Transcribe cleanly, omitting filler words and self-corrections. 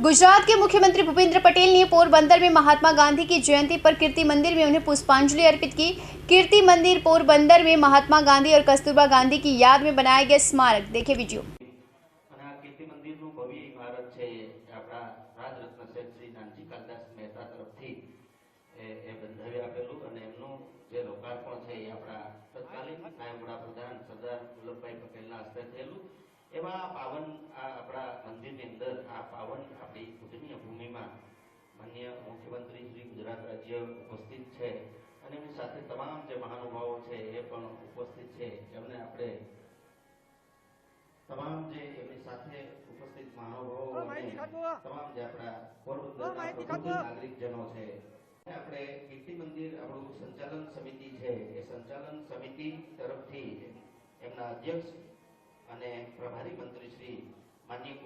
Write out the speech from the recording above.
गुजरात के मुख्यमंत्री भूपेंद्र पटेल ने पोरबंदर में महात्मा गांधी की जयंती पर कीर्ति मंदिर में उन्हें पुष्पांजलि अर्पित की। कीर्ति मंदिर पोरबंदर में महात्मा गांधी और कस्तूरबा गांधी की याद में बनाया गया स्मारक। देखे वीडियो। कीर्ति मंदिर भव्य इमारत है अपना राजरत्न शेठ श्री नानजी कालदास मेहता तरफथी બંધાવી આપેલું અને એમનું જે લોકાર્પણ છે એ આપણા તત્કાલીન નાયબ વડાપ્રધાન સરદાર વલ્લભભાઈ પટેલના હસ્તે થયેલું। એવા પાવન આપણા મંદિરની અંદર આ પાવન આપણી પૂજનીય ભૂમિમાં માનનીય મુખ્યમંત્રી શ્રી ગુજરાત રાજ્ય ઉપસ્થિત છે અને એમની સાથે તમામ જે મહાનુભાવો છે એ પણ ઉપસ્થિત છે, જેમને આપણે તમામ જે એમની સાથે ઉપસ્થિત મહાનુભાવો અને તમામ જે આપણા પોરબંદરના નાગરિકજનો છે, આપણે કીર્તિ મંદિર આપણું સંચાલન સમિતિ છે એ સંચાલન સમિતિ તરફથી એમના અધ્યક્ષ અને પ્રભારી મંત્રી શ્રી માનનીય